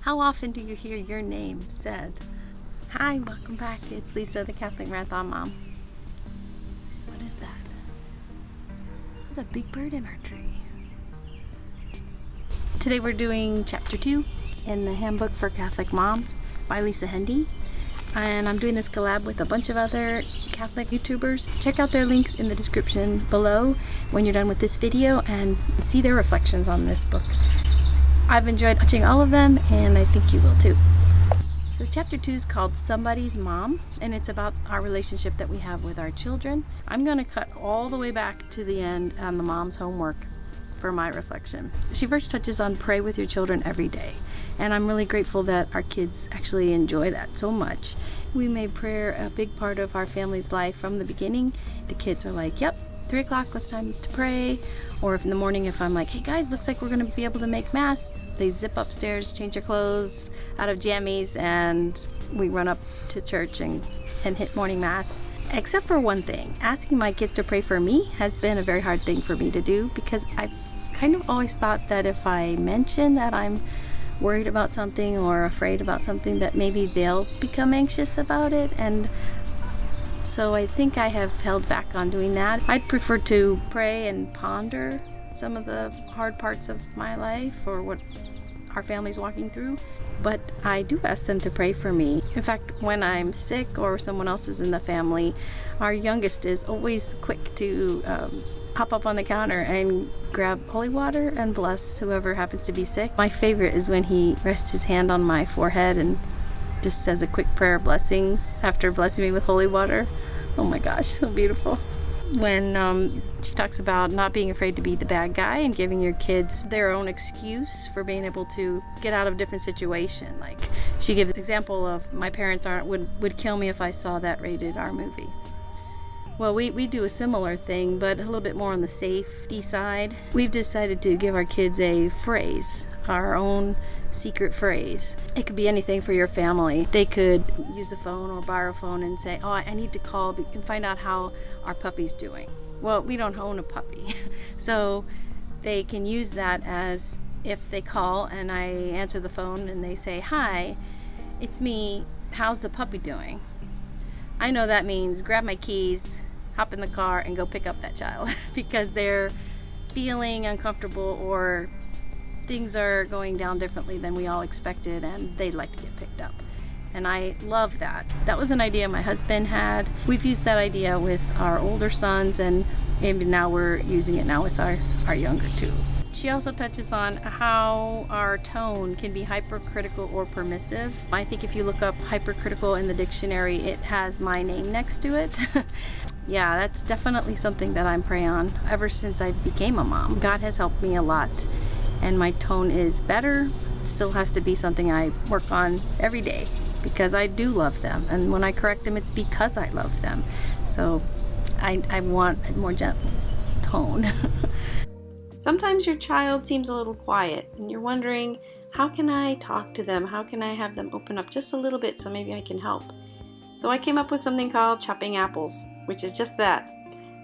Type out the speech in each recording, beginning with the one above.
How often do you hear your name said? Hi, welcome back. It's Lisa, the Catholic Marathon Mom. What is that? There's a big bird in our tree. Today we're doing chapter 2 in the Handbook for Catholic Moms by Lisa Hendey. And I'm doing this collab with a bunch of other Catholic YouTubers. Check out their links in the description below when you're done with this video and see their reflections on this book. I've enjoyed watching all of them, and I think you will too. So chapter 2 is called Somebody's Mom, and it's about our relationship that we have with our children. I'm going to cut all the way back to the end on the mom's homework for my reflection. She first touches on pray with your children every day, and I'm really grateful that our kids actually enjoy that so much. We made prayer a big part of our family's life from the beginning. The kids are like, yep, 3 o'clock, it's time to pray. Or if in the morning, if I'm like, hey guys, looks like we're going to be able to make mass, they zip upstairs, change their clothes out of jammies, and we run up to church and hit morning mass. Except for one thing, asking my kids to pray for me has been a very hard thing for me to do, because I've kind of always thought that if I mention that I'm worried about something or afraid about something, that maybe they'll become anxious about it. And so I think I have held back on doing that. I'd prefer to pray and ponder some of the hard parts of my life or what our family's walking through, but I do ask them to pray for me. In fact, when I'm sick or someone else is in the family, our youngest is always quick to hop up on the counter and grab holy water and bless whoever happens to be sick. My favorite is when he rests his hand on my forehead and just says a quick prayer blessing after blessing me with holy water. Oh my gosh, so beautiful. When she talks about not being afraid to be the bad guy and giving your kids their own excuse for being able to get out of a different situation. Like she gives an example of my parents would kill me if I saw that rated R movie. Well, we do a similar thing, but a little bit more on the safety side. We've decided to give our kids a phrase, our own secret phrase. It could be anything for your family. They could use a phone or borrow a phone and say, oh, I need to call and find out how our puppy's doing. Well, we don't own a puppy. So they can use that as if they call and I answer the phone and they say, hi, it's me, how's the puppy doing? I know that means grab my keys, hop in the car, and go pick up that child because they're feeling uncomfortable or things are going down differently than we all expected and they'd like to get picked up. And I love that. That was an idea my husband had. We've used that idea with our older sons, and maybe now we're using it now with our younger two. She also touches on how our tone can be hypercritical or permissive. I think if you look up hypercritical in the dictionary, it has my name next to it. Yeah, that's definitely something that I'm praying on ever since I became a mom. God has helped me a lot, and my tone is better. It still has to be something I work on every day because I do love them, and when I correct them, it's because I love them. So I want a more gentle tone. Sometimes your child seems a little quiet and you're wondering, how can I talk to them? How can I have them open up just a little bit so maybe I can help? So I came up with something called chopping apples, which is just that.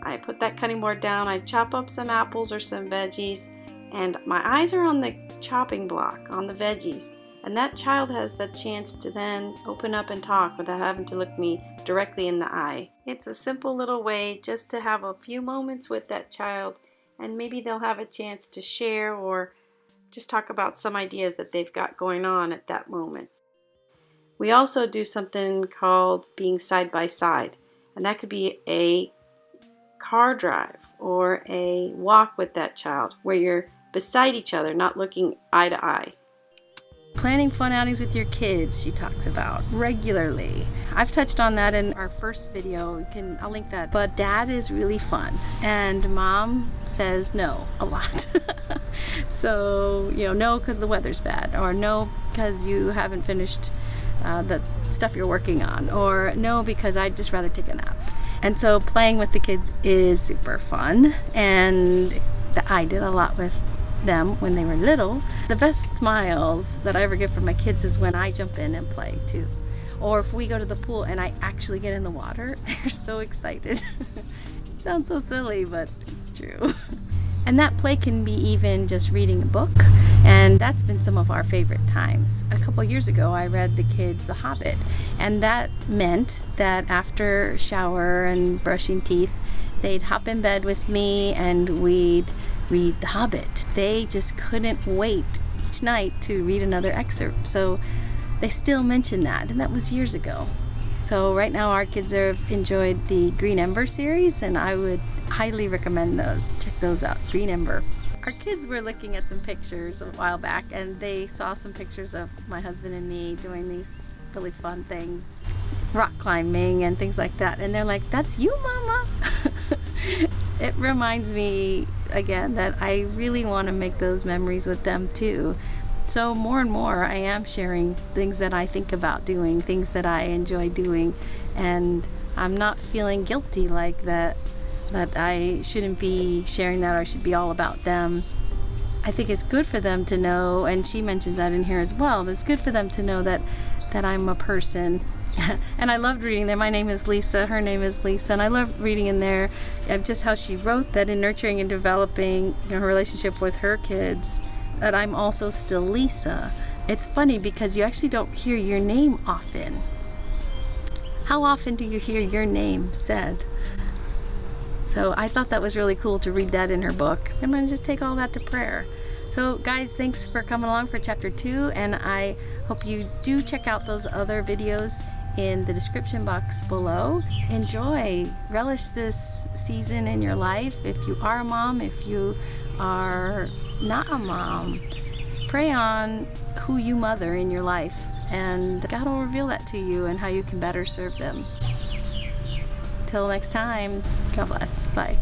I put that cutting board down, I chop up some apples or some veggies, and my eyes are on the chopping block, on the veggies. And that child has the chance to then open up and talk without having to look me directly in the eye. It's a simple little way just to have a few moments with that child, and maybe they'll have a chance to share or just talk about some ideas that they've got going on at that moment. We also do something called being side by side, and that could be a car drive or a walk with that child where you're beside each other, not looking eye to eye. Planning fun outings with your kids, she talks about regularly. I've touched on that in our first video. I'll link that. But dad is really fun, and mom says no a lot. So, no because the weather's bad, or no because you haven't finished the stuff you're working on, or no because I'd just rather take a nap. And so playing with the kids is super fun, and I did a lot with them when they were little. The best smiles that I ever get from my kids is when I jump in and play too. Or if we go to the pool and I actually get in the water, they're so excited. It sounds so silly, but it's true. And that play can be even just reading a book, and that's been some of our favorite times. A couple years ago I read the kids The Hobbit, and that meant that after shower and brushing teeth, they'd hop in bed with me and we'd read The Hobbit. They just couldn't wait each night to read another excerpt, so they still mention that, and that was years ago. So right now our kids have enjoyed the Green Ember series, and I would highly recommend those. Check those out, Green Ember. Our kids were looking at some pictures a while back, and they saw some pictures of my husband and me doing these really fun things, rock climbing and things like that, and they're like, "That's you, Mama." It reminds me again that I really want to make those memories with them too. So more and more I am sharing things that I think about doing, things that I enjoy doing, and I'm not feeling guilty like that I shouldn't be sharing that, or it should be all about them. I think it's good for them to know, and she mentions that in here as well, it's good for them to know that I'm a person. And I loved reading there. My name is Lisa, her name is Lisa, and I love reading in there just how she wrote that in nurturing and developing her relationship with her kids, that I'm also still Lisa. It's funny because you actually don't hear your name often. How often do you hear your name said? So I thought that was really cool to read that in her book. I'm going to just take all that to prayer. So guys, thanks for coming along for chapter 2, and I hope you do check out those other videos in the description box below. Enjoy, relish this season in your life. If you are a mom, if you are not a mom, pray on who you mother in your life, and God will reveal that to you and how you can better serve them. Till next time, God bless. Bye.